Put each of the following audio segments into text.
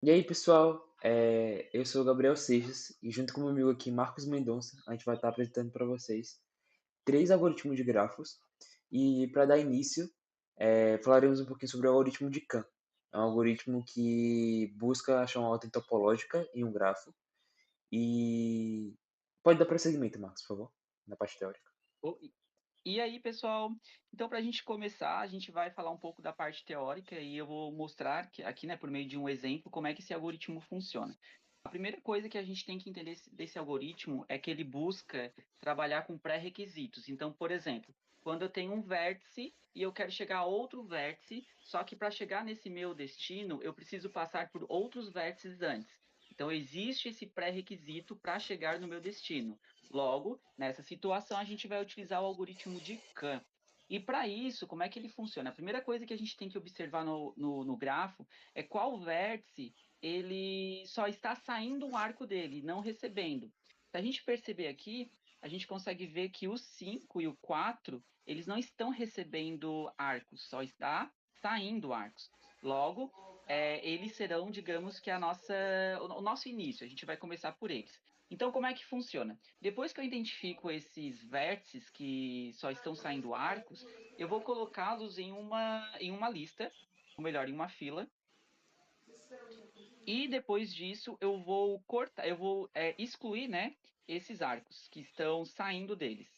E aí, pessoal, eu sou o Gabriel Seixas e junto com o meu amigo aqui, Marcos Mendonça, a gente vai estar apresentando para vocês três algoritmos de grafos. E para dar início, falaremos um pouquinho sobre o algoritmo de Kahn. É um algoritmo que busca achar uma ordem topológica em um grafo. E pode dar prosseguimento, Marcos, por favor, na parte teórica. O- E aí, pessoal? Então, para a gente começar, a gente vai falar um pouco da parte teórica e eu vou mostrar que, aqui, né, por meio de um exemplo, como é que esse algoritmo funciona. A primeira coisa que a gente tem que entender desse algoritmo é que ele busca trabalhar com pré-requisitos. Então, por exemplo, quando eu tenho um vértice e eu quero chegar a outro vértice, só que para chegar nesse meu destino, eu preciso passar por outros vértices antes. Então, existe esse pré-requisito para chegar no meu destino. Logo, nessa situação, a gente vai utilizar o algoritmo de Kahn. E para isso, como é que ele funciona? A primeira coisa que a gente tem que observar no grafo é qual vértice ele só está saindo um arco dele, não recebendo. Se a gente perceber aqui, a gente consegue ver que o 5 e o 4 eles não estão recebendo arcos, só está saindo arcos. Logo, eles serão, digamos que o nosso início, a gente vai começar por eles. Então, como é que funciona? Depois que eu identifico esses vértices que só estão saindo arcos, eu vou colocá-los em uma lista, ou melhor, em uma fila, e depois disso eu vou cortar, eu vou excluir, né, esses arcos que estão saindo deles,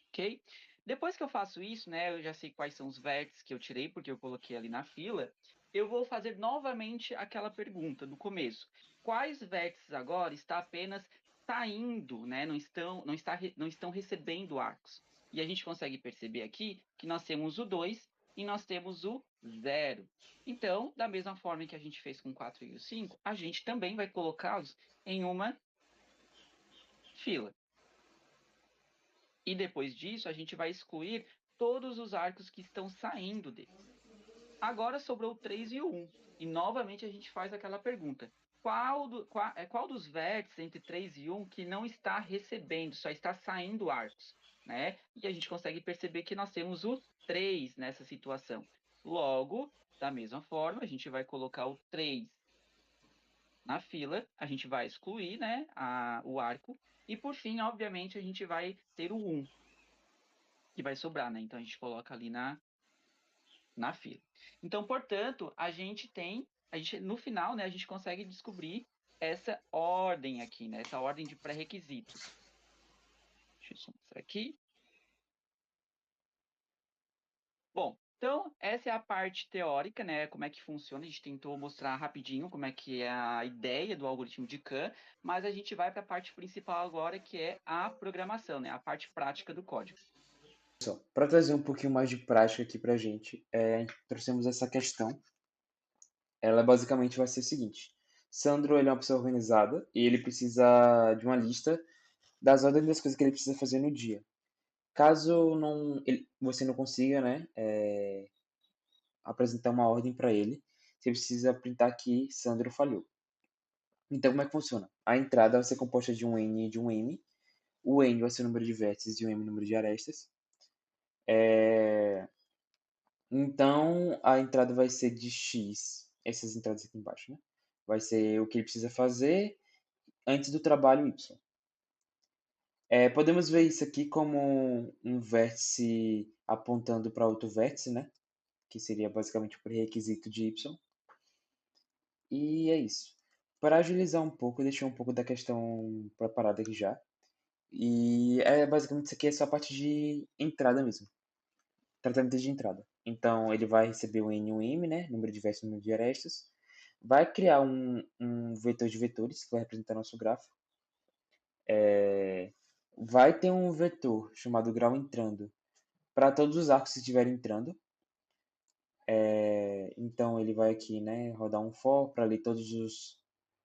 ok? Depois que eu faço isso, né, eu já sei quais são os vértices que eu tirei, porque eu coloquei ali na fila, eu vou fazer novamente aquela pergunta do começo. Quais vértices agora está apenas saindo, né, não estão recebendo arcos? E a gente consegue perceber aqui que nós temos o 2 e nós temos o zero. Então, da mesma forma que a gente fez com o 4 e o 5, a gente também vai colocá-los em uma fila. E depois disso, a gente vai excluir todos os arcos que estão saindo deles. Agora sobrou o 3 e o 1. E novamente a gente faz aquela pergunta: qual dos vértices entre 3 e 1 que não está recebendo, só está saindo arcos? Né? E a gente consegue perceber que nós temos o 3 nessa situação. Logo, da mesma forma, a gente vai colocar o 3 na fila, a gente vai excluir, né, o arco, e por fim, obviamente, a gente vai ter o 1 que vai sobrar, né? Então a gente coloca ali na fila. Então, portanto, no final, né, a gente consegue descobrir essa ordem aqui, né? Essa ordem de pré-requisitos. Deixa eu só mostrar aqui. Bom, então essa é a parte teórica, né? Como é que funciona. A gente tentou mostrar rapidinho como é que é a ideia do algoritmo de Kahn, mas a gente vai para a parte principal agora, que é a programação, né? A parte prática do código. Pessoal, para trazer um pouquinho mais de prática aqui para a gente, trouxemos essa questão. Ela basicamente vai ser o seguinte: Sandro ele é uma pessoa organizada e ele precisa de uma lista das ordens das coisas que ele precisa fazer no dia. Caso você não consiga, né, apresentar uma ordem para ele, você precisa printar que Sandro falhou. Então, como é que funciona? A entrada vai ser composta de um N e de um M. O N vai ser o número de vértices e o M o número de arestas. Então, a entrada vai ser de X, essas entradas aqui embaixo, né? Vai ser o que ele precisa fazer antes do trabalho Y. Podemos ver isso aqui como um vértice apontando para outro vértice, né? Que seria basicamente o pré-requisito de Y. E é isso. Para agilizar um pouco, eu deixei um pouco da questão preparada aqui já. E basicamente isso aqui é só a parte de entrada mesmo. Tratamento de entrada. Então ele vai receber o N e o M, né? Número de vértices e número de arestas. Vai criar um vetor de vetores que vai representar nosso grafo. Vai ter um vetor chamado grau entrando para todos os arcos que estiverem entrando. Então ele vai aqui, né, rodar um for para ler todos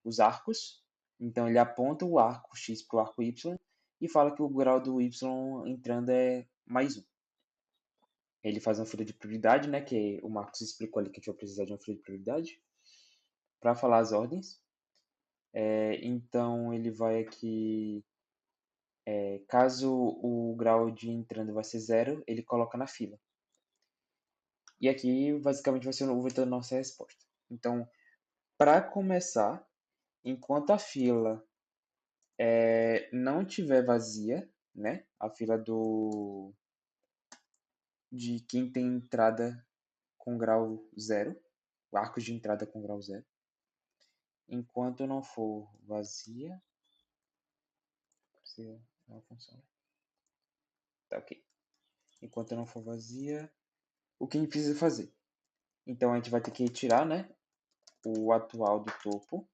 os arcos. Então ele aponta o arco X para o arco Y e fala que o grau do Y entrando é mais um. Ele faz uma fila de prioridade, né, que o Marcos explicou ali que a gente vai precisar de uma fila de prioridade para falar as ordens. Então ele vai aqui, caso o grau de entrando vai ser zero, ele coloca na fila. E aqui, basicamente, vai ser o vetor da nossa resposta. Então, para começar, enquanto a fila não tiver vazia, né? A fila de quem tem entrada com grau zero, o arco de entrada com grau zero. Enquanto não for vazia, se não funciona. Tá ok. Enquanto não for vazia, o que a gente precisa fazer? Então a gente vai ter que retirar, né, o atual do topo.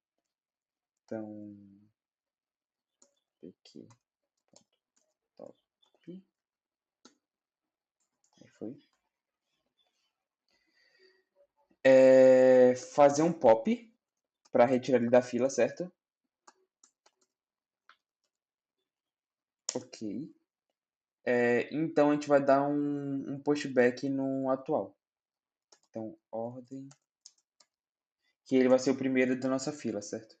Então, aqui, top. Aí foi. Fazer um pop para retirar ele da fila, certo? Ok. Então a gente vai dar um pushback no atual. Então, ordem. Que ele vai ser o primeiro da nossa fila, certo?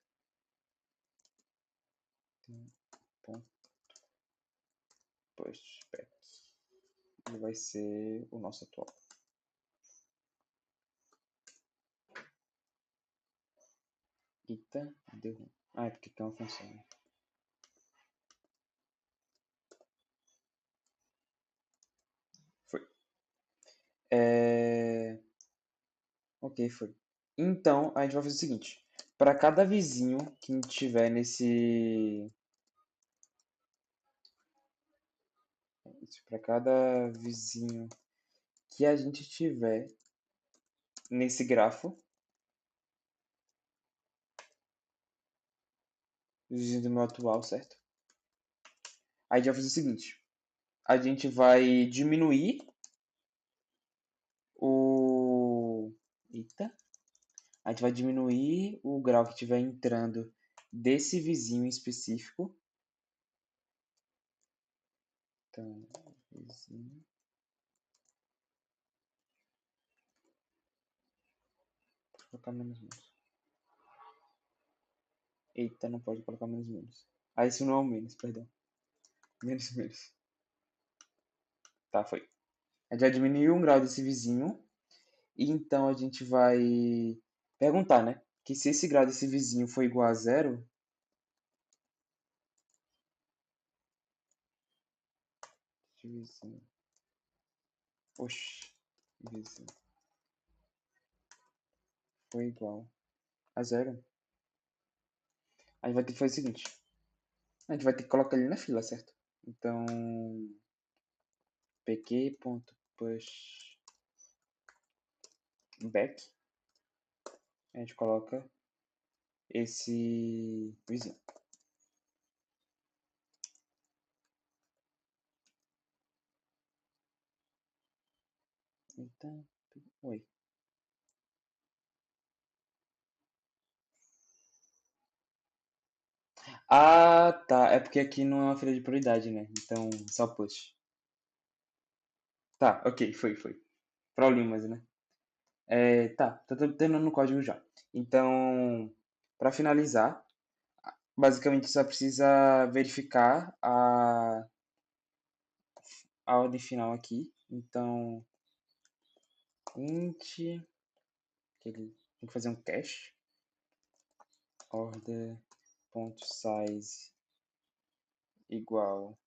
Então, ponto pushback. Ele vai ser o nosso atual. Eita, deu ruim. Ah, é porque tem uma função. Né? Foi. Ok, foi. Então, a gente vai fazer o seguinte. Para cada vizinho que a gente tiver nesse... Para cada vizinho que a gente tiver nesse grafo, vizinho do meu atual, certo? Aí a gente vai fazer o seguinte. A gente vai diminuir o... Eita. A gente vai diminuir o grau que estiver entrando desse vizinho específico. Então, vizinho. Vou colocar menos menos. Eita, não pode colocar menos menos. Ah, isso não é o menos, perdão. Menos menos. Tá, foi. A gente vai diminuir um grau desse vizinho. E então a gente vai perguntar, né? Que se esse grau desse vizinho for igual a zero. Vizinho. Oxi. Vizinho. Foi igual a zero. A gente vai ter que fazer o seguinte. A gente vai ter que colocar ele na fila, certo? Então, pq.pushback. A gente coloca esse vizinho. Então, oi. Ah, tá. É porque aqui não é uma fila de prioridade, né? Então, só push. Tá, ok, foi. Problemas, né? Tá, tô terminando no código já. Então, para finalizar, basicamente só precisa verificar a ordem final aqui. Então, int, que ele tem que fazer um cache, order.size igual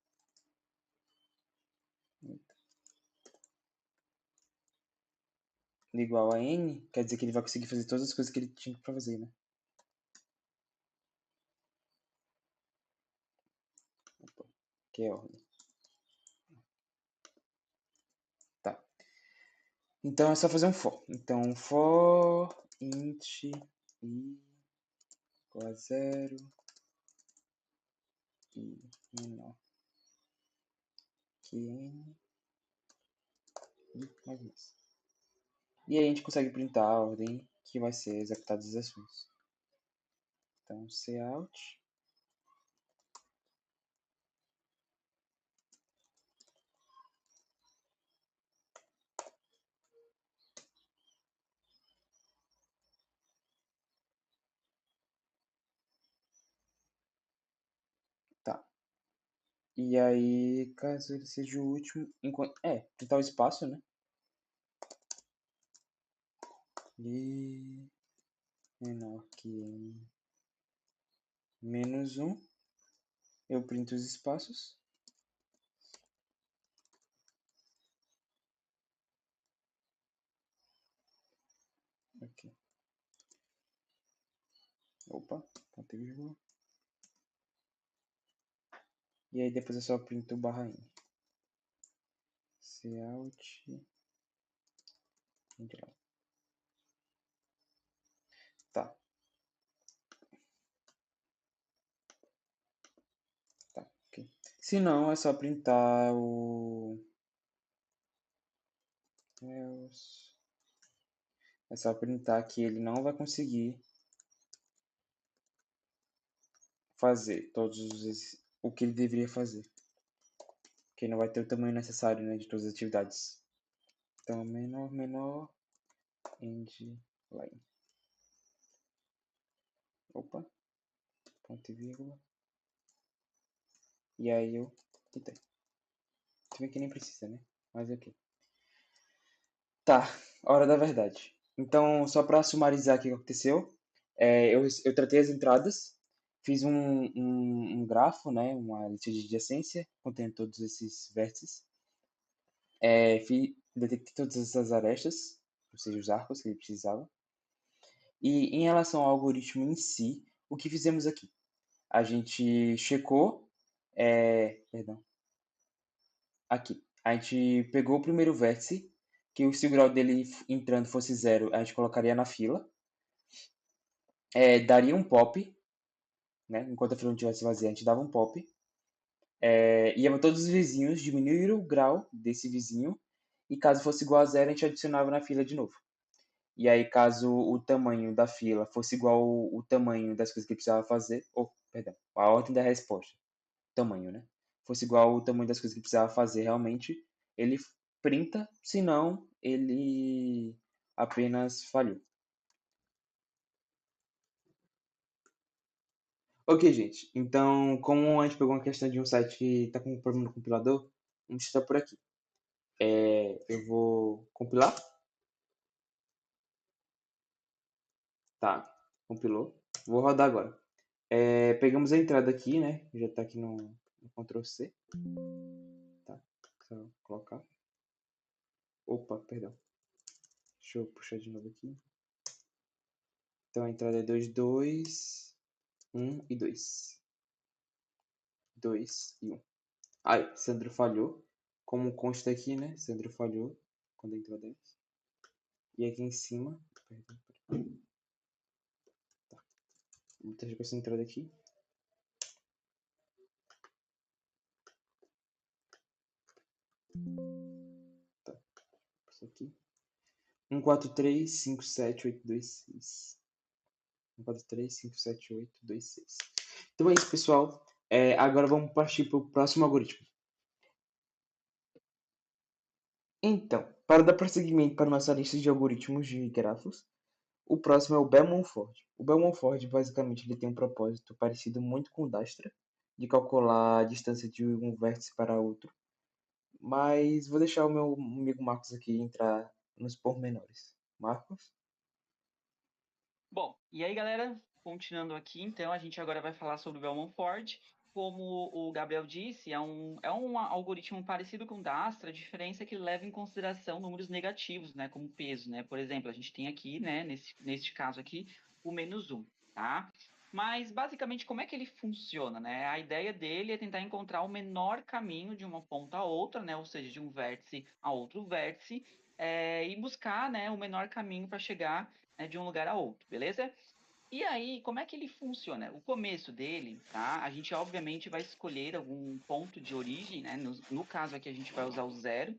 a n, quer dizer que ele vai conseguir fazer todas as coisas que ele tinha para fazer, né? Opa, que é ordem. Tá. Então é só fazer um for. Então for int i igual a 0 e menor que n e mais mais. E aí a gente consegue printar a ordem que vai ser executada as ações. Então cout. Tá. E aí, caso ele seja o último, enquanto. Printar o espaço, né? e menor que n menos 1, eu printo os espaços. Aqui. Opa, ponto e vírgula. E aí depois eu só printo o barra n. Cout, entrar. Tá. Tá, ok. Se não, é só printar o é só printar que ele não vai conseguir fazer o que ele deveria fazer. Que não vai ter o tamanho necessário, né, de todas as atividades. Então, menor, end, line. Opa, ponto e vírgula. E aí eu quitei. Se bem que nem precisa, né? Mas ok. Tá, hora da verdade. Então, só para sumarizar o que aconteceu, eu tratei as entradas, fiz um grafo, né, uma lista de adjacência, contendo todos esses vértices, detectei todas essas arestas, ou seja, os arcos que ele precisava. E em relação ao algoritmo em si, o que fizemos aqui? A gente checou, perdão, aqui. A gente pegou o primeiro vértice, que se o grau dele entrando fosse 0, a gente colocaria na fila. Daria um pop, né? Enquanto a fila não estivesse vazia, a gente dava um pop. Ia todos os vizinhos, diminuir o grau desse vizinho, e caso fosse igual a 0, a gente adicionava na fila de novo. E aí, caso o tamanho da fila fosse igual ao tamanho das coisas que ele precisava fazer, ou, perdão, a ordem da resposta, tamanho, né? Fosse igual ao tamanho das coisas que precisava fazer realmente, ele printa, senão ele apenas falhou. Ok, gente. Então, como a gente pegou uma questão de um site que está com um problema no compilador, vamos estar por aqui. Eu vou compilar. Tá, compilou. Vou rodar agora. Pegamos a entrada aqui, né? Já está aqui no Ctrl C. Tá, só colocar. Opa, perdão. Deixa eu puxar de novo aqui. Então a entrada é 2, 2, 1 e 2. 2 e 1. Ai, Sandro falhou. Como consta aqui, né? Sandro falhou quando entrou 10. E aqui em cima. Perdão, perdão. Tá. Vou deixar com essa entrada aqui. Tá. Isso aqui. 1, 4, 3, 5, 7, 8, 2, 6. 1, 4, 3, 5, 7, 8, 2, 6. Então é isso, pessoal. Agora vamos partir para o próximo algoritmo. Então, para dar prosseguimento para nossa lista de algoritmos de grafos, o próximo é o Bellman-Ford. O Bellman-Ford, basicamente, ele tem um propósito parecido muito com o Dijkstra, de calcular a distância de um vértice para outro. Mas vou deixar o meu amigo Marcos aqui entrar nos pormenores. Marcos? Bom, e aí, galera, continuando aqui, então, a gente agora vai falar sobre o Bellman Ford. Como o Gabriel disse, é um algoritmo parecido com o Dijkstra, a diferença é que ele leva em consideração números negativos, né, como peso, né? Por exemplo, a gente tem aqui, né, neste caso aqui, o -1, tá? Mas, basicamente, como é que ele funciona, né? A ideia dele é tentar encontrar o menor caminho de uma ponta a outra, né? Ou seja, de um vértice a outro vértice, e buscar, né, o menor caminho para chegar, né, de um lugar a outro, beleza? E aí, como é que ele funciona? O começo dele, tá? A gente obviamente vai escolher algum ponto de origem, né? No caso aqui a gente vai usar o 0,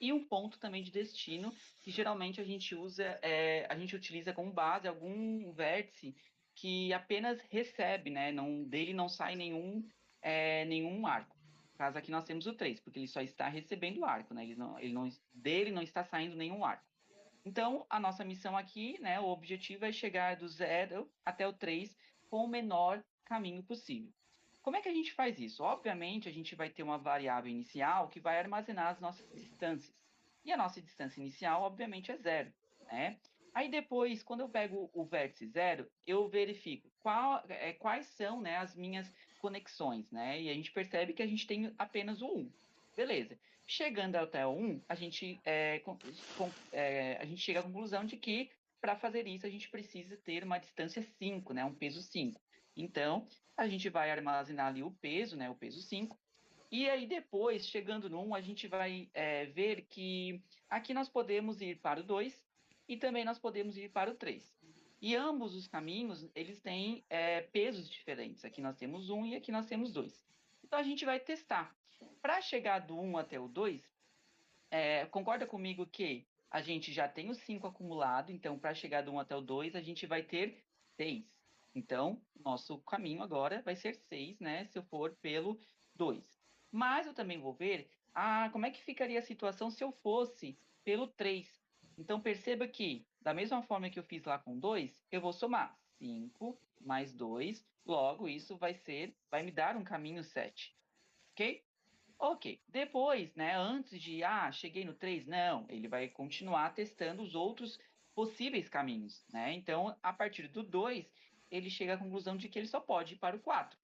e um ponto também de destino, que geralmente a gente utiliza como base algum vértice que apenas recebe, né? Dele não sai nenhum arco. No caso aqui nós temos o 3, porque ele só está recebendo o arco, né? Dele não está saindo nenhum arco. Então, a nossa missão aqui, né, o objetivo é chegar do 0 até o 3 com o menor caminho possível. Como é que a gente faz isso? Obviamente, a gente vai ter uma variável inicial que vai armazenar as nossas distâncias. E a nossa distância inicial, obviamente, é 0, né? Aí depois, quando eu pego o vértice 0, eu verifico quais são, né, as minhas conexões, né? E a gente percebe que a gente tem apenas o 1. Beleza. Chegando até o 1, a gente chega à conclusão de que, para fazer isso, a gente precisa ter uma distância 5, né, um peso 5. Então, a gente vai armazenar ali o peso, né, o peso 5. E aí depois, chegando no 1, a gente vai ver que aqui nós podemos ir para o 2 e também nós podemos ir para o 3. E ambos os caminhos, eles têm pesos diferentes. Aqui nós temos 1 e aqui nós temos 2. Então a gente vai testar. Para chegar do 1 até o 2, concorda comigo que a gente já tem o 5 acumulado, então para chegar do 1 até o 2, a gente vai ter 6. Então, nosso caminho agora vai ser 6, né, se eu for pelo 2. Mas eu também vou ver como é que ficaria a situação se eu fosse pelo 3. Então, perceba que, da mesma forma que eu fiz lá com 2, eu vou somar 5 mais 2, logo isso vai me dar um caminho 7, ok? Ok. Depois, né, antes de, cheguei no 3, não, ele vai continuar testando os outros possíveis caminhos, né? Então, a partir do 2, ele chega à conclusão de que ele só pode ir para o 4.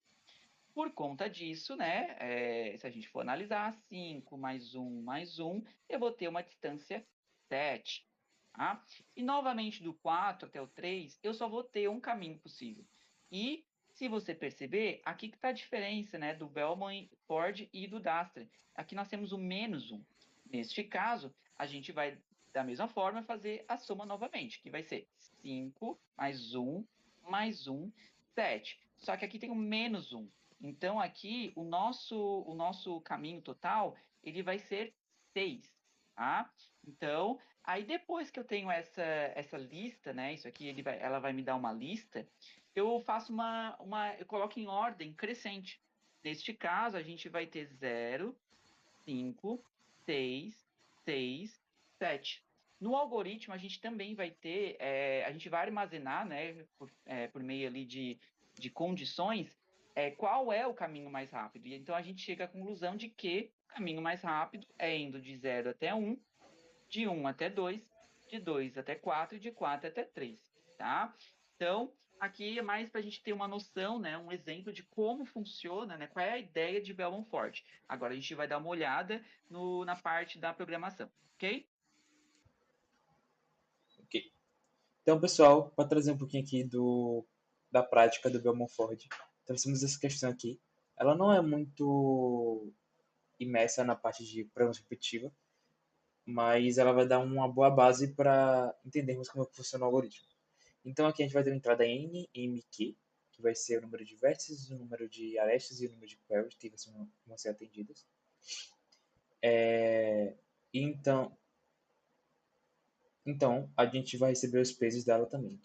Por conta disso, né, se a gente for analisar 5 mais um, eu vou ter uma distância 7. Tá? E novamente do 4 até o 3, eu só vou ter um caminho possível. E se você perceber, aqui que está a diferença, né, do Bellman Ford e do Duster. Aqui nós temos o menos 1. Neste caso, a gente vai, da mesma forma, fazer a soma novamente, que vai ser 5 mais 1, 7. Só que aqui tem o menos 1. Então, aqui, o nosso caminho total, ele vai ser 6, tá? Então, aí depois que eu tenho essa lista, né? Isso aqui, ela vai me dar uma lista, eu faço eu coloco em ordem crescente. Neste caso, a gente vai ter 0, 5, 6, 6, 7. No algoritmo, a gente também vai ter, a gente vai armazenar, né, por meio ali de condições, qual é o caminho mais rápido. E então, a gente chega à conclusão de que o caminho mais rápido é indo de 0 até 1, de 1 até 2, de 2 até 4 e de 4 até 3, tá? Então, aqui é mais para a gente ter uma noção, né, um exemplo de como funciona, né, qual é a ideia de Bell Ford. Agora a gente vai dar uma olhada na parte da programação, ok? Ok. Então, pessoal, para trazer um pouquinho aqui da prática do Belmont Ford, temos essa questão aqui. Ela não é muito imersa na parte de programação repetitiva, mas ela vai dar uma boa base para entendermos como é que funciona o algoritmo. Então, aqui a gente vai ter uma entrada N, MQ, que vai ser o número de vértices, o número de arestas e o número de queries que vão ser atendidas. Então, a gente vai receber os pesos dela também.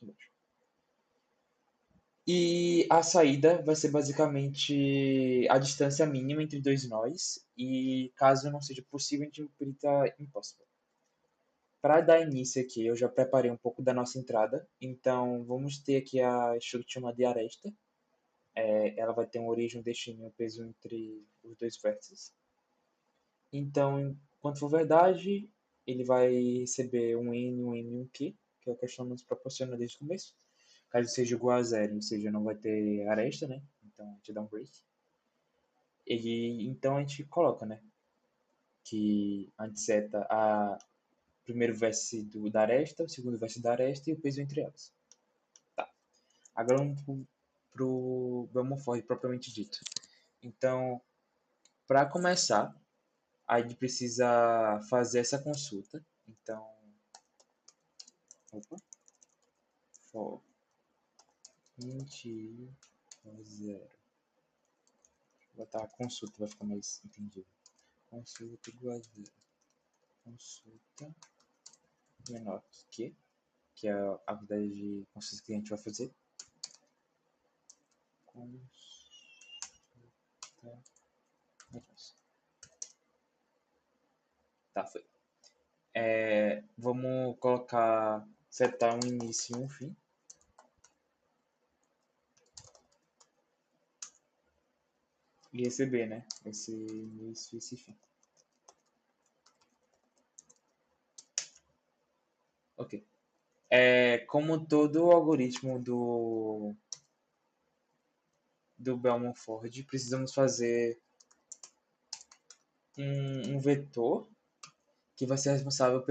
E a saída vai ser basicamente a distância mínima entre dois nós, e caso não seja possível, a gente implita impossible. Para dar início aqui, eu já preparei um pouco da nossa entrada, então vamos ter aqui a estrutura de aresta. Ela vai ter uma origem, um destino e um peso entre os dois vértices. Então, quando for verdade, ele vai receber um N, um M e um Q, que é a questão nos proporciona desde o começo. Caso seja igual a zero, ou seja, não vai ter aresta, né? Então a gente dá um break. E então a gente coloca, né? Que a gente seta a primeiro vértice da aresta, o segundo vértice da aresta e o peso entre elas. Tá. Agora vamos pro Belmont propriamente dito. Então, para começar, a gente precisa fazer essa consulta. Então, opa, for int 0. Vou botar a consulta, vai ficar mais entendido. Consulta igual a 0. Consulta menor que é a quantidade de consultas que a gente vai fazer. Consulta menor. Tá, foi. Vamos colocar, setar um início e um fim. E receber, né? Esse início e esse fim. Ok. Como todo o algoritmo do Bellman-Ford, precisamos fazer um vetor que vai ser responsável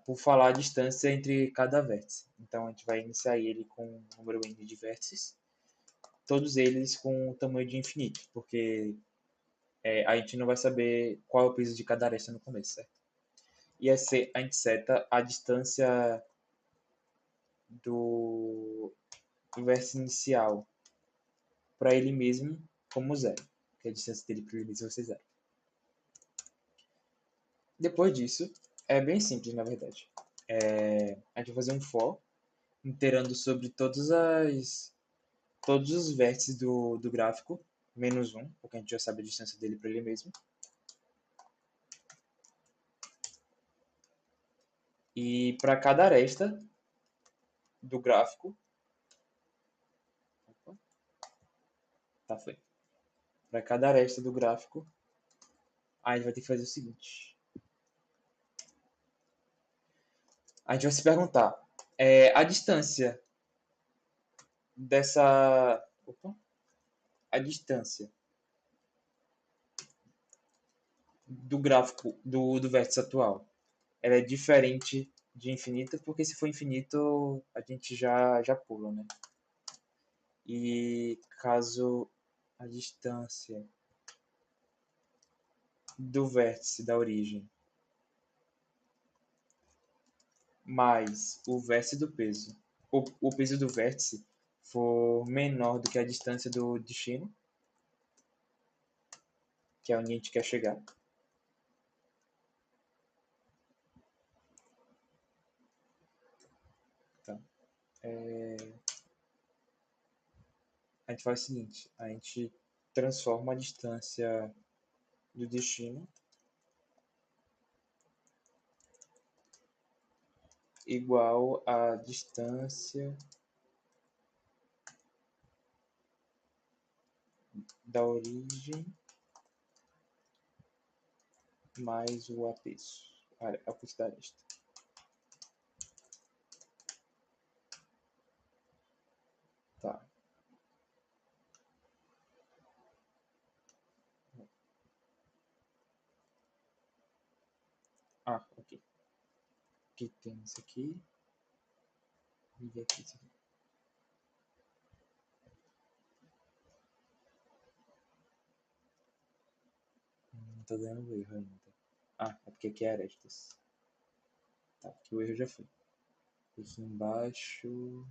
por falar a distância entre cada vértice. Então a gente vai iniciar ele com um número n de vértices, todos eles com o tamanho de infinito, porque a gente não vai saber qual é o peso de cada aresta no começo, certo? E a gente seta a distância do vértice inicial para ele mesmo como zero, que a distância dele para ele mesmo vai ser zero. Depois disso, é bem simples, na verdade. A gente vai fazer um for iterando sobre todos os vértices do gráfico, menos um, porque a gente já sabe a distância dele para ele mesmo. E para cada aresta do gráfico, tá, foi. Para cada aresta do gráfico, a gente vai ter que fazer o seguinte. A gente vai se perguntar, a distância dessa... Opa, a distância do gráfico do vértice atual, ela é diferente de infinito, porque se for infinito, a gente já pula, né? E caso a distância do vértice da origem mais o vértice do peso, o peso do vértice for menor do que a distância do destino, que é onde a gente quer chegar, tá? A gente faz o seguinte, a gente transforma a distância do destino igual à distância da origem mais o apeso, a peso da aresta. Tá. Ok. Aqui tem isso aqui. E aqui isso aqui. Não tá dando erro ainda. É porque aqui é arestas. Tá, aqui o erro já foi. Aqui embaixo.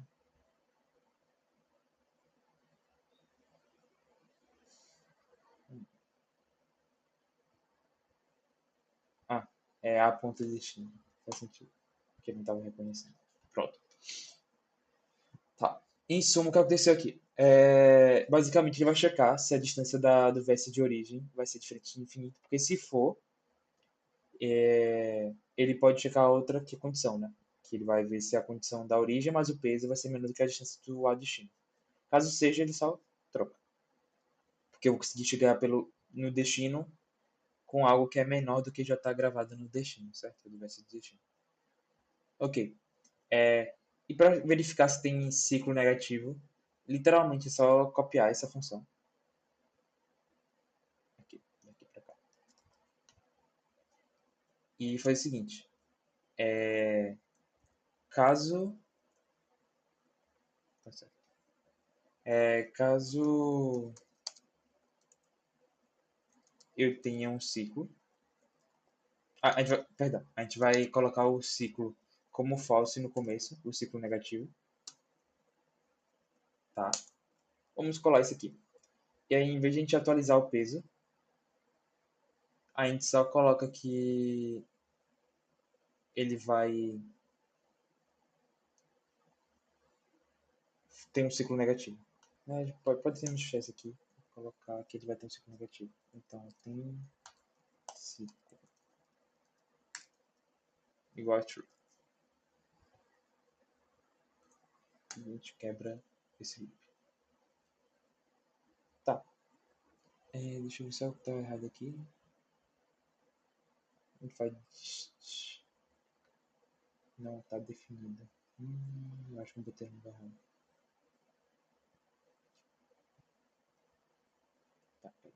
É a ponta de destino. Faz sentido. Porque ele não estava reconhecendo. Pronto. Tá. Em suma, o que aconteceu aqui? Basicamente, ele vai checar se a distância do vértice de origem vai ser diferente de infinito. Porque se for, ele pode checar outra que é condição, né? Que ele vai ver se a condição da origem mais o peso vai ser menor do que a distância do lado destino. Caso seja, ele só troca. Porque eu vou conseguir chegar no destino com algo que é menor do que já está gravado no destino, certo? Do vértice do destino. Ok. E para verificar se tem ciclo negativo, literalmente é só copiar essa função. Aqui, daqui para cá. E faz o seguinte. Caso... Tá certo. Caso eu tenha um ciclo... perdão. A gente vai colocar o ciclo como false no começo, o ciclo negativo. Tá? Vamos colar isso aqui. E aí, em vez de a gente atualizar o peso, a gente só coloca que ele vai ter um ciclo negativo. Pode ser modificar isso aqui. Vou colocar que ele vai ter um ciclo negativo. Então, tem ciclo igual a true. E a gente quebra esse loop. Tá. Deixa eu ver se eu tá errado aqui. A gente faz... Não, tá definido. Acho que eu botei no lugar errado. Tá, peraí.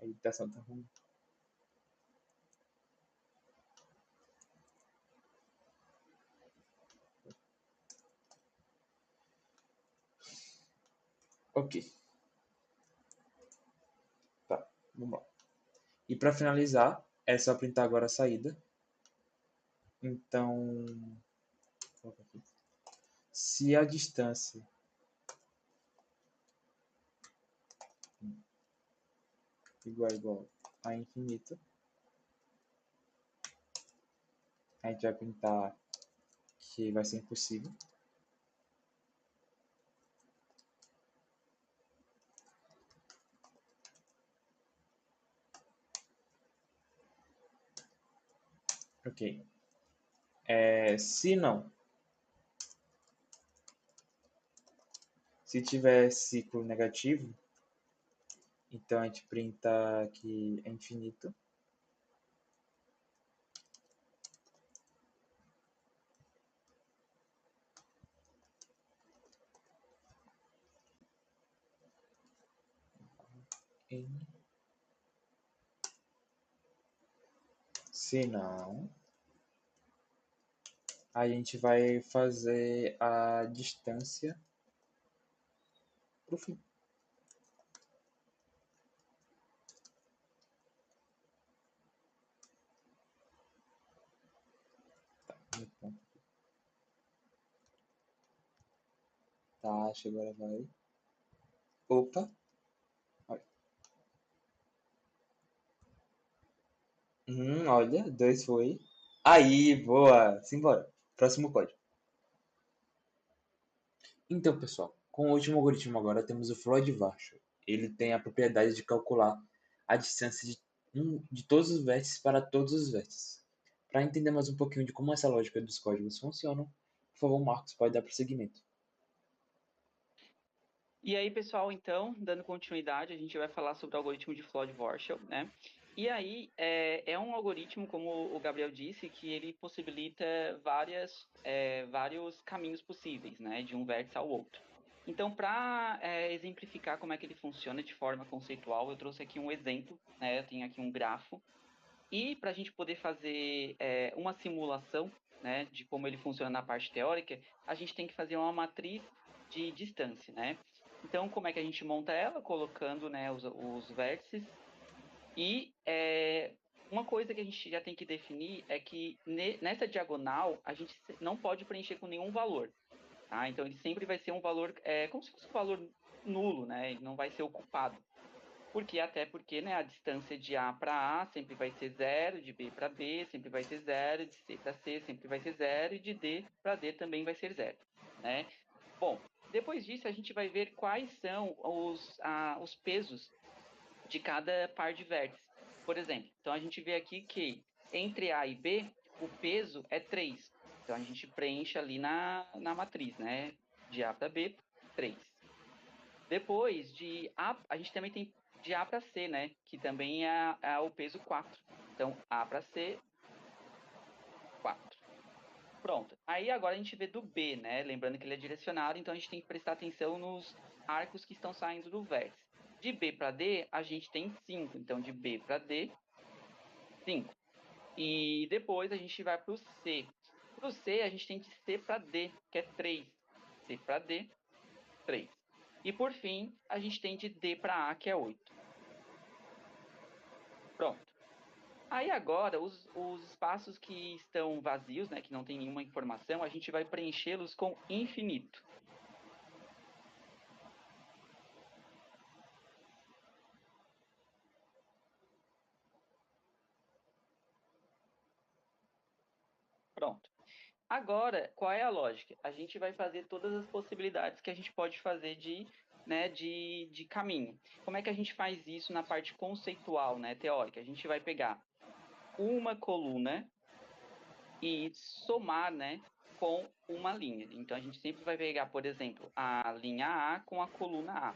A editação tá ruim. Ok, tá, vamos lá. E para finalizar, é só printar agora a saída. Então, se a distância igual a infinito, a gente vai pintar que vai ser impossível. Ok. Se não, se tiver ciclo negativo, então a gente printa que é infinito. Se não, a gente vai fazer a distância pro fim. Tá, acho que agora vai. Opa! Olha, 2 foi. Aí, boa! Simbora. Próximo código. Então, pessoal, com o último algoritmo agora temos o Floyd-Warshall. Ele tem a propriedade de calcular a distância de todos os vértices para todos os vértices. Para entender mais um pouquinho de como essa lógica dos códigos funciona, por favor, Marcos, pode dar prosseguimento. E aí, pessoal, então, dando continuidade, a gente vai falar sobre o algoritmo de Floyd-Warshall, né? E aí, é um algoritmo, como o Gabriel disse, que ele possibilita vários caminhos possíveis, né? De um vértice ao outro. Então, para exemplificar como é que ele funciona de forma conceitual, eu trouxe aqui um exemplo, né? Eu tenho aqui um grafo. E para a gente poder fazer uma simulação, né, de como ele funciona na parte teórica, a gente tem que fazer uma matriz de distância, né? Então, como é que a gente monta ela? Colocando, né, os vértices. E uma coisa que a gente já tem que definir é que nessa diagonal a gente não pode preencher com nenhum valor. Tá? Então, ele sempre vai ser um valor, como se fosse um valor nulo, né? Ele não vai ser ocupado. Até porque, né, a distância de A para A sempre vai ser 0, de B para B sempre vai ser 0, de C para C sempre vai ser 0 e de D para D também vai ser 0, né? Bom, depois disso a gente vai ver quais são os pesos de cada par de vértices. Por exemplo, então a gente vê aqui que entre A e B o peso é 3. Então a gente preenche ali na matriz, né? De A para B, 3. Depois de A gente também tem de A para C, né? Que também é o peso 4. Então, A para C, 4. Pronto. Aí agora a gente vê do B, né? Lembrando que ele é direcionado, então a gente tem que prestar atenção nos arcos que estão saindo do vértice. De B para D, a gente tem 5. Então, de B para D, 5. E depois a gente vai para o C. Para o C, a gente tem de C para D, que é 3. C para D, 3. E por fim, a gente tem de D para A, que é 8. Pronto. Aí agora, os espaços que estão vazios, né, que não tem nenhuma informação, a gente vai preenchê-los com infinito. Pronto. Agora, qual é a lógica? A gente vai fazer todas as possibilidades que a gente pode fazer de caminho. Como é que a gente faz isso na parte conceitual, né, teórica? A gente vai pegar uma coluna e somar, né, com uma linha. Então, a gente sempre vai pegar, por exemplo, a linha A com a coluna A.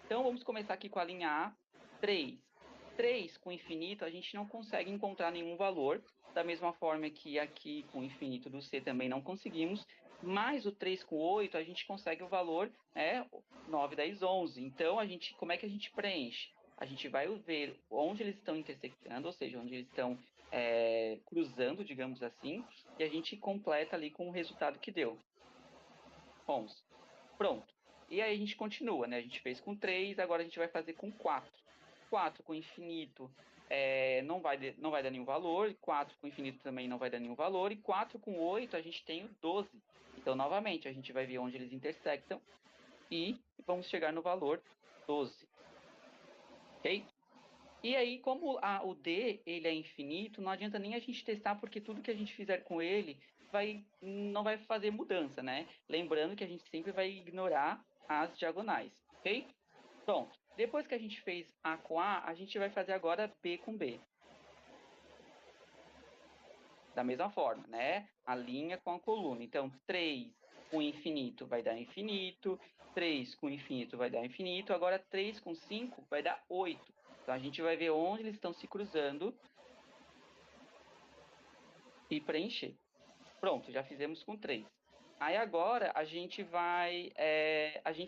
Então, vamos começar aqui com a linha A, 3. 3 com infinito, a gente não consegue encontrar nenhum valor, da mesma forma que aqui com o infinito do C também não conseguimos, mais o 3 com 8, a gente consegue o valor 9, 10, 11. Então, como é que a gente preenche? A gente vai ver onde eles estão intersectando, ou seja, onde eles estão cruzando, digamos assim, e a gente completa ali com o resultado que deu. 11. Pronto. E aí a gente continua, né? A gente fez com 3, agora a gente vai fazer com 4. 4 com infinito não vai dar nenhum valor, 4 com infinito também não vai dar nenhum valor, e 4 com 8 a gente tem o 12. Então, novamente, a gente vai ver onde eles intersectam e vamos chegar no valor 12. Ok? E aí, como o D ele é infinito, não adianta nem a gente testar, porque tudo que a gente fizer com ele não vai fazer mudança, né? Lembrando que a gente sempre vai ignorar as diagonais, ok? Pronto. Depois que a gente fez A com A gente vai fazer agora B com B. Da mesma forma, né? A linha com a coluna. Então, 3 com infinito vai dar infinito, 3 com infinito vai dar infinito, agora 3 com 5 vai dar 8. Então, a gente vai ver onde eles estão se cruzando e preencher. Pronto, já fizemos com 3. Aí agora a gente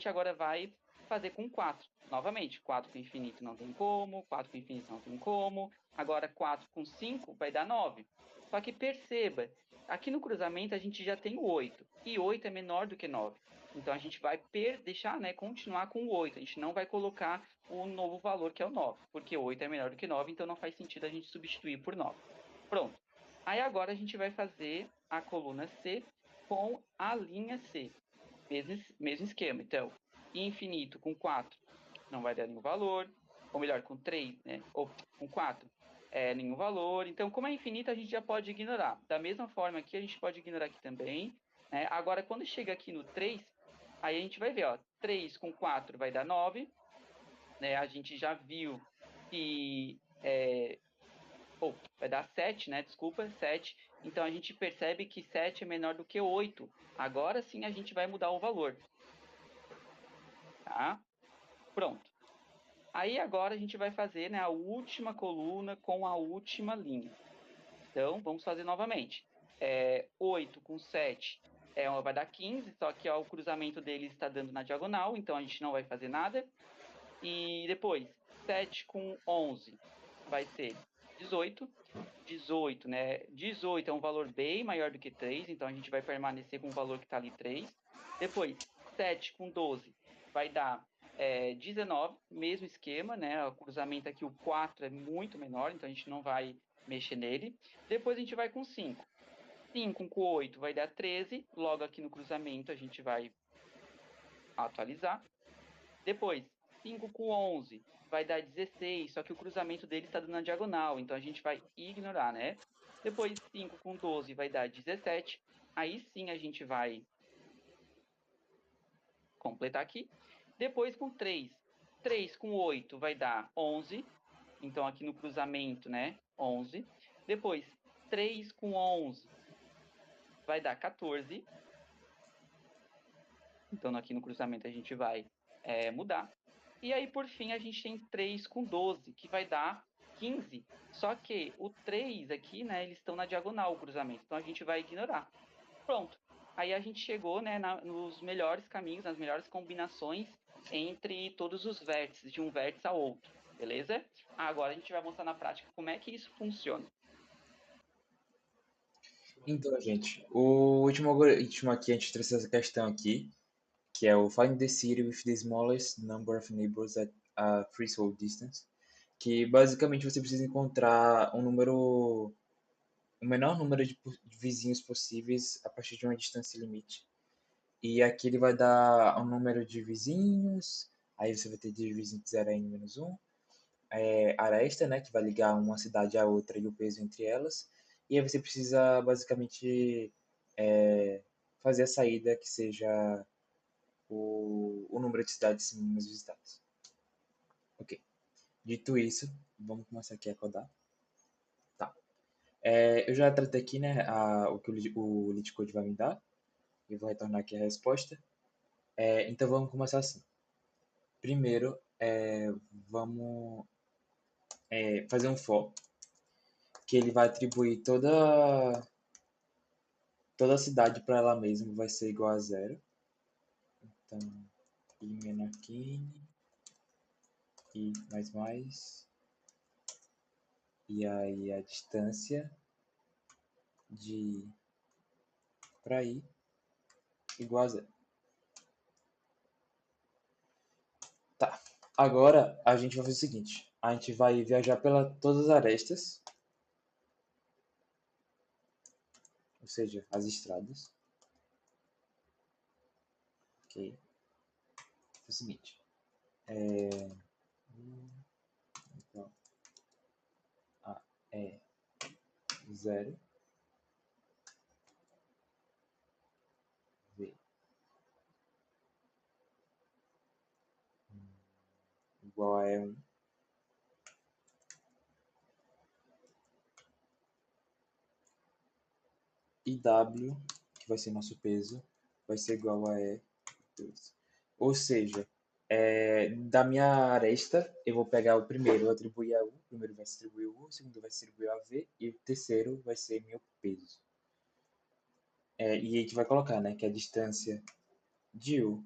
agora vai fazer com 4. Novamente, 4 com infinito não tem como, 4 com infinito não tem como. Agora 4 com 5 vai dar 9. Só que perceba, aqui no cruzamento a gente já tem o 8. E 8 é menor do que 9. Então a gente vai deixar, continuar com o 8. A gente não vai colocar o novo valor que é o 9. Porque 8 é menor do que 9, então não faz sentido a gente substituir por 9. Pronto. Aí agora a gente vai fazer a coluna C com a linha C. Mesmo esquema. Então, infinito com 4 não vai dar nenhum valor. Ou melhor, com 3, né? Ou com 4 nenhum valor. Então, como é infinito, a gente já pode ignorar. Da mesma forma aqui, a gente pode ignorar aqui também. Né? Agora, quando chega aqui no 3, aí a gente vai ver, ó, 3 com 4 vai dar 9. Né? A gente já viu que vai dar 7, né? Desculpa, 7. Então, a gente percebe que 7 é menor do que 8. Agora sim a gente vai mudar o valor. Tá? Pronto. Aí agora a gente vai fazer, né, a última coluna com a última linha. Então, vamos fazer novamente. 8 com 7 vai dar 15, só que ó, o cruzamento deles está dando na diagonal, então a gente não vai fazer nada. E depois, 7 com 11 vai ser 18. 18, né? 18 é um valor bem maior do que 3, então a gente vai permanecer com o valor que está ali 3. Depois, 7 com 12 vai dar 19, mesmo esquema, né? O cruzamento aqui, o 4 é muito menor, então a gente não vai mexer nele. Depois a gente vai com 5. 5 com 8 vai dar 13, logo aqui no cruzamento a gente vai atualizar. Depois, 5 com 11 vai dar 16, só que o cruzamento dele está dando na diagonal, então a gente vai ignorar, né? Depois, 5 com 12 vai dar 17. Aí sim a gente vai completar aqui. Depois, com 3. 3 com 8 vai dar 11. Então, aqui no cruzamento, né? 11. Depois, 3 com 11 vai dar 14. Então, aqui no cruzamento a gente vai mudar. E aí, por fim, a gente tem 3 com 12, que vai dar 15. Só que o 3 aqui, né, eles estão na diagonal, o cruzamento. Então, a gente vai ignorar. Pronto. Aí a gente chegou, né, nos melhores caminhos, nas melhores combinações entre todos os vértices, de um vértice ao outro. Beleza? Agora a gente vai mostrar na prática como é que isso funciona. Então, gente, o último algoritmo aqui, a gente trouxe essa questão aqui, que é o Find the City with the Smallest Number of Neighbors at a Threshold Distance, que basicamente você precisa encontrar o menor número de vizinhos possíveis a partir de uma distância limite. E aqui ele vai dar um número de vizinhos, aí você vai ter de vizinho de 0 a n-1, aresta, né, que vai ligar uma cidade à outra e o peso entre elas. E aí você precisa basicamente fazer a saída que seja o número de cidades mínimas visitadas. Ok. Dito isso, vamos começar aqui a codar. Tá. Eu já tratei aqui, né, o que o LeetCode vai me dar. Eu vou retornar aqui a resposta. Então vamos começar assim. Primeiro, vamos fazer um for. que ele vai atribuir toda a cidade para ela mesma, vai ser igual a zero. Então, i menor que n, i mais, e aí a distância de para i igual a zero. Tá. Agora a gente vai fazer o seguinte: a gente vai viajar pela todas as arestas, ou seja, as estradas. Ok. É o seguinte. Então, A é zero, V igual a E1, e W, que vai ser nosso peso, vai ser igual a E2. Ou seja, da minha aresta, eu vou pegar o primeiro, eu atribuir a U, o primeiro vai se atribuir a U, o segundo vai se atribuir a V, e o terceiro vai ser meu peso. E a gente vai colocar, né, que a distância de U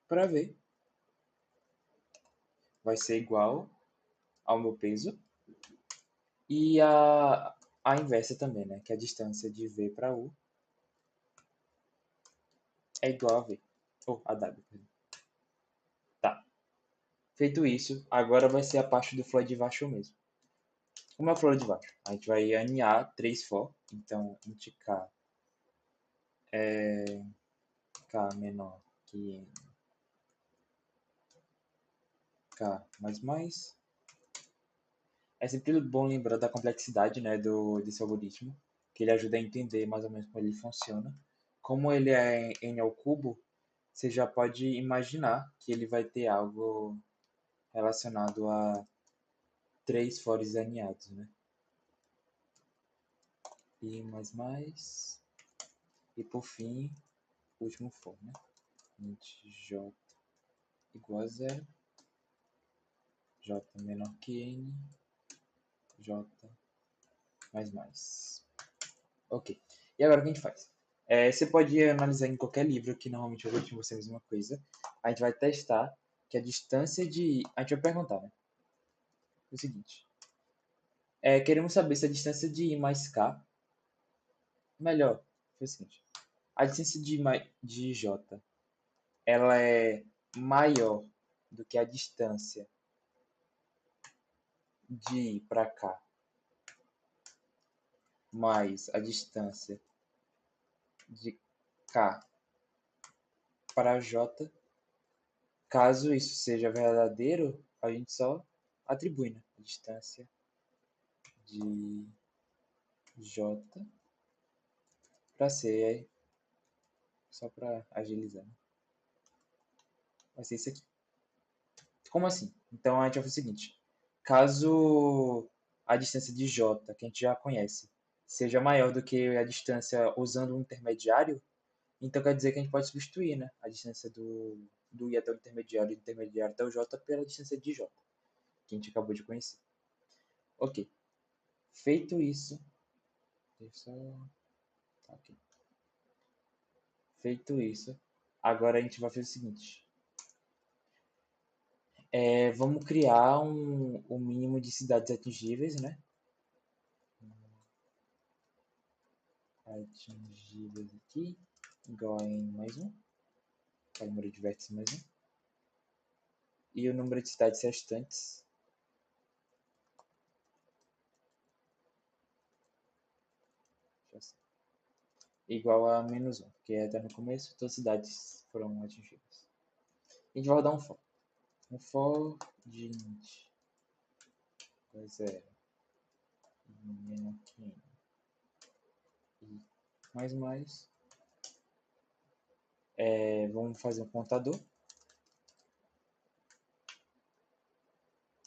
para V vai ser igual ao meu peso, e a inversa também, né, que a distância de V para U é igual a V, ou a W. Tá. Feito isso, agora vai ser a parte do for de baixo mesmo. Como é o for de baixo? A gente vai aninhar 3 for, então int k é k menor que k mais. É sempre bom lembrar da complexidade, né, desse algoritmo, que ele ajuda a entender mais ou menos como ele funciona. Como ele é n ao cubo, você já pode imaginar que ele vai ter algo relacionado a 3 fores aninhados, né? E e por fim, o último for, né? Int j igual a zero, j menor que n, j mais. Ok. E agora o que a gente faz? Você pode analisar em qualquer livro que normalmente eu vou te mostrar a mesma coisa. A gente vai testar que a distância de... A gente vai perguntar, né? O seguinte. Queremos saber se a distância de I mais K... Melhor, foi o seguinte. A distância de J, ela é maior do que a distância de I para K mais a distância de K para J. Caso isso seja verdadeiro, a gente só atribui, né, a distância de J para C, só para agilizar. Né? Vai ser isso aqui. Como assim? Então a gente vai fazer o seguinte: caso a distância de J, que a gente já conhece, seja maior do que a distância usando um intermediário, então quer dizer que a gente pode substituir, né, a distância do I até o intermediário e do intermediário até o J pela distância de J, que a gente acabou de conhecer. Ok. Feito isso, ok. Feito isso, agora a gente vai fazer o seguinte. Vamos criar um mínimo de cidades atingíveis, né? Atingíveis aqui, igual a n mais 1, que é o número de vértices mais 1. E o número de cidades restantes igual a menos 1, que até no começo todas as cidades foram atingidas. A gente vai rodar um for. Um for de int é 0 menor que n e mais. Vamos fazer um contador.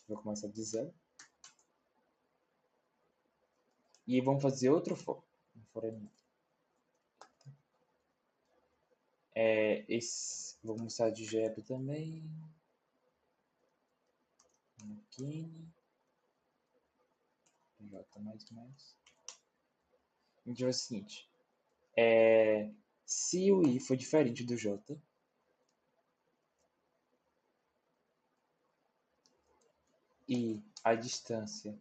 Vou começar de 0. E vamos fazer outro for. Um for animado. Vou mostrar de GEP também. Aqui. J mais. a gente vai fazer o seguinte. Se o I for diferente do J e a distância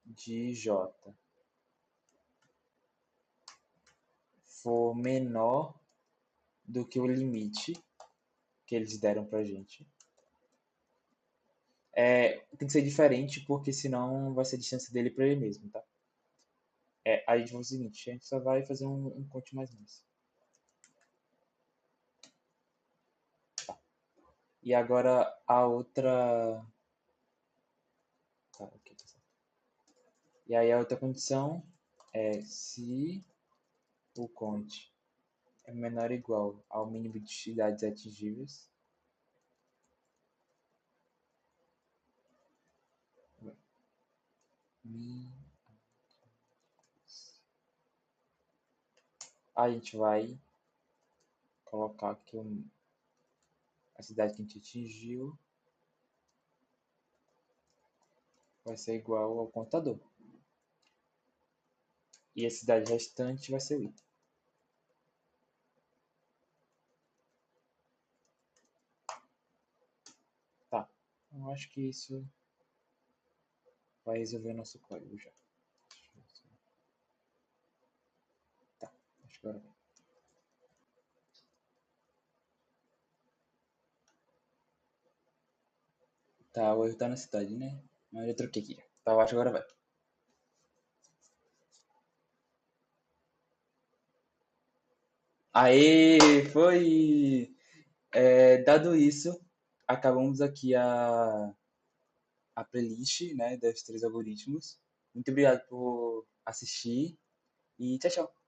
de J for menor do que o limite que eles deram pra gente, tem que ser diferente, porque senão vai ser a distância dele para ele mesmo, tá? Aí a gente vai fazer o seguinte, a gente só vai fazer um conte mais mais. Tá. E agora a outra... Tá, aqui, tá certo. E aí a outra condição é se o conte é menor ou igual ao mínimo de cidades atingíveis, a gente vai colocar aqui a cidade que a gente atingiu vai ser igual ao contador. E a cidade restante vai ser o I. Tá. Eu acho que isso vai resolver o nosso código já. Tá. Acho que agora vai. Tá, o erro tá na cidade, né? Mas eu troquei aqui. Tá, eu acho que agora vai. Aê, foi! Dado isso, acabamos aqui a playlist, né, dos três algoritmos. Muito obrigado por assistir e tchau, tchau.